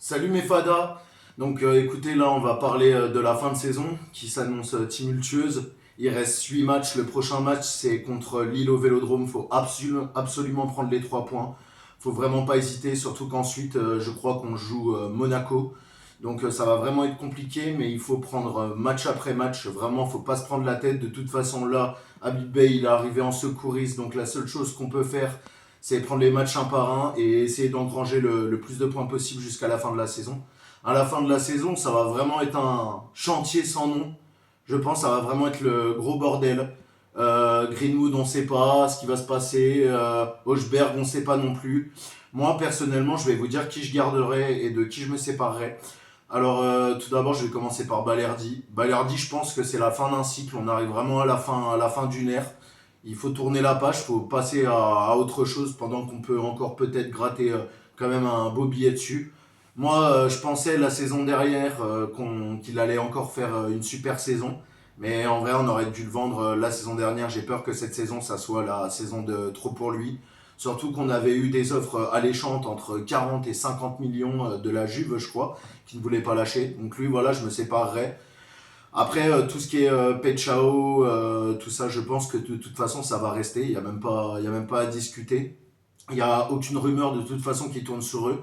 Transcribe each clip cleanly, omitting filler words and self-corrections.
Salut mes fadas. Donc écoutez, là on va parler de la fin de saison qui s'annonce tumultueuse. Il reste 8 matchs. Le prochain match c'est contre Lille au Vélodrome. Faut absolument prendre les 3 points. Faut vraiment pas hésiter, surtout qu'ensuite je crois qu'on joue Monaco. Donc ça va vraiment être compliqué, mais il faut prendre match après match. Vraiment, faut pas se prendre la tête. De toute façon, là, Habib Bey, il est arrivé en secouriste. Donc la seule chose qu'on peut faire, c'est prendre les matchs un par un et essayer d'engranger le plus de points possible jusqu'à la fin de la saison. À la fin de la saison, ça va vraiment être un chantier sans nom. Je pense que ça va vraiment être le gros bordel. Greenwood, on ne sait pas ce qui va se passer. Hochberg, on ne sait pas non plus. Moi, personnellement, je vais vous dire qui je garderai et de qui je me séparerai. Alors, tout d'abord, je vais commencer par Balerdi. Balerdi, je pense que c'est la fin d'un cycle. On arrive vraiment à la fin d'une ère. Il faut tourner la page, il faut passer à autre chose pendant qu'on peut encore peut-être gratter quand même un beau billet dessus. Moi, je pensais la saison dernière qu'il allait encore faire une super saison. Mais en vrai, on aurait dû le vendre la saison dernière. J'ai peur que cette saison, ça soit la saison de trop pour lui. Surtout qu'on avait eu des offres alléchantes entre 40 et 50 millions de la Juve, je crois, qui ne voulait pas lâcher. Donc lui, voilà, je me séparerai. Après, tout ce qui est Pechao, tout ça, je pense que de toute façon, ça va rester. Il y a même pas à discuter. Il n'y a aucune rumeur de toute façon qui tourne sur eux.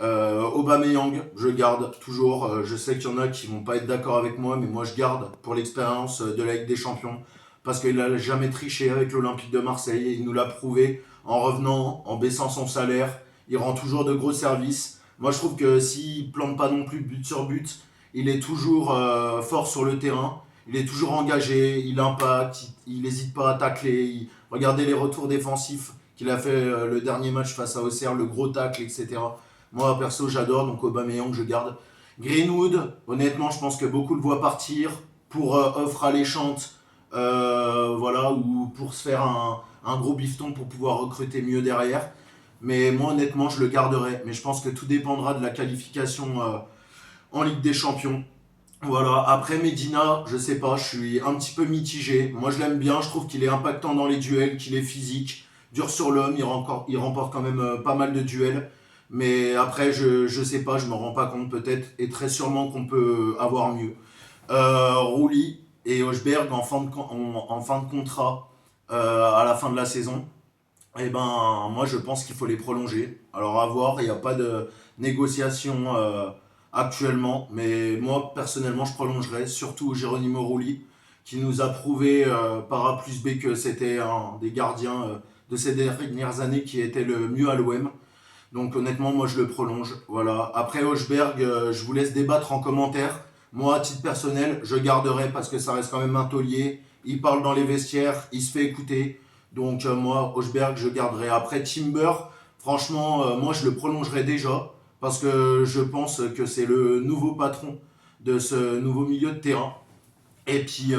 Aubameyang, je garde toujours. Je sais qu'il y en a qui vont pas être d'accord avec moi, mais moi je garde pour l'expérience de la Ligue des Champions. Parce qu'il n'a jamais triché avec l'Olympique de Marseille. Et il nous l'a prouvé en revenant, en baissant son salaire. Il rend toujours de gros services. Moi je trouve que s'il plante pas non plus but sur but, il est toujours fort sur le terrain. Il est toujours engagé, il impacte, il n'hésite pas à tacler. Regardez les retours défensifs qu'il a fait le dernier match face à Auxerre, le gros tacle, etc. Moi, perso, j'adore, donc Aubameyang, je garde. Greenwood, honnêtement, je pense que beaucoup le voient partir pour offre alléchante, voilà, ou pour se faire un gros bifton pour pouvoir recruter mieux derrière. Mais moi, honnêtement, je le garderai. Mais je pense que tout dépendra de la qualification en Ligue des Champions. Voilà, après Medina, je sais pas, je suis un petit peu mitigé. Moi je l'aime bien, je trouve qu'il est impactant dans les duels, qu'il est physique, dur sur l'homme, il remporte quand même pas mal de duels. Mais après, je sais pas, je me rends pas compte peut-être, et très sûrement qu'on peut avoir mieux. Rouli et Hochberg en fin de contrat à la fin de la saison. Eh ben, moi je pense qu'il faut les prolonger. Alors à voir, il n'y a pas de négociation actuellement, mais moi personnellement je prolongerai, surtout Geronimo Rulli, qui nous a prouvé par A plus B que c'était un des gardiens de ces dernières années qui était le mieux à l'OM. Donc honnêtement, moi je le prolonge. Voilà. Après Hochberg, je vous laisse débattre en commentaire. Moi, à titre personnel, je garderai parce que ça reste quand même un taulier. Il parle dans les vestiaires, il se fait écouter. Donc moi, Hochberg, je garderai. Après Timber, franchement, moi je le prolongerai déjà parce que je pense que c'est le nouveau patron de ce nouveau milieu de terrain. Et puis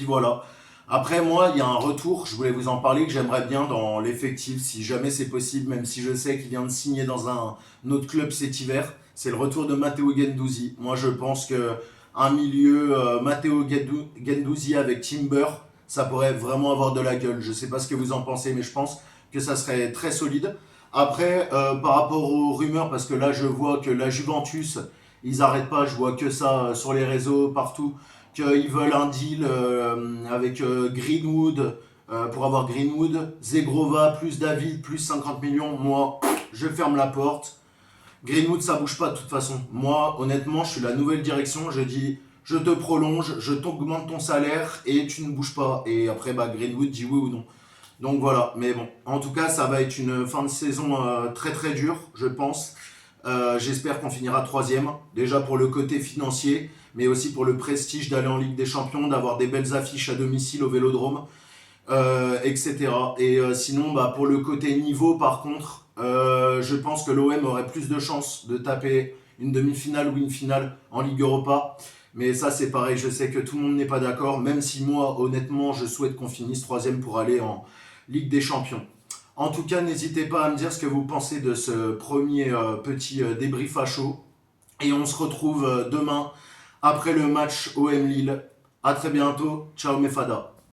voilà. Après, moi, il y a un retour, je voulais vous en parler, que j'aimerais bien dans l'effectif, si jamais c'est possible, même si je sais qu'il vient de signer dans un autre club cet hiver. C'est le retour de Matteo Guendouzi. Moi, je pense que un milieu Matteo Guendouzi avec Timber, ça pourrait vraiment avoir de la gueule. Je sais pas ce que vous en pensez, mais je pense que ça serait très solide. Après, par rapport aux rumeurs, parce que là, je vois que la Juventus, ils arrêtent pas, je vois que ça sur les réseaux, partout qu'ils veulent un deal avec Greenwood pour avoir Greenwood, Zegrova plus David plus 50 millions. Moi, je ferme la porte. Greenwood, ça bouge pas de toute façon. Moi, honnêtement, je suis la nouvelle direction. Je dis, je te prolonge, je t'augmente ton salaire et tu ne bouges pas. Et après, bah, Greenwood dit oui ou non. Donc voilà, mais bon, en tout cas, ça va être une fin de saison très très dure, je pense. J'espère qu'on finira troisième, déjà pour le côté financier, mais aussi pour le prestige d'aller en Ligue des Champions, d'avoir des belles affiches à domicile au Vélodrome, etc. Et sinon, bah, pour le côté niveau, par contre, je pense que l'OM aurait plus de chances de taper une demi-finale ou une finale en Ligue Europa. Mais ça, c'est pareil, je sais que tout le monde n'est pas d'accord, même si moi, honnêtement, je souhaite qu'on finisse troisième pour aller en Ligue des Champions. En tout cas, n'hésitez pas à me dire ce que vous pensez de ce premier petit débrief à chaud. Et on se retrouve demain après le match OM Lille. A très bientôt. Ciao mes fadas.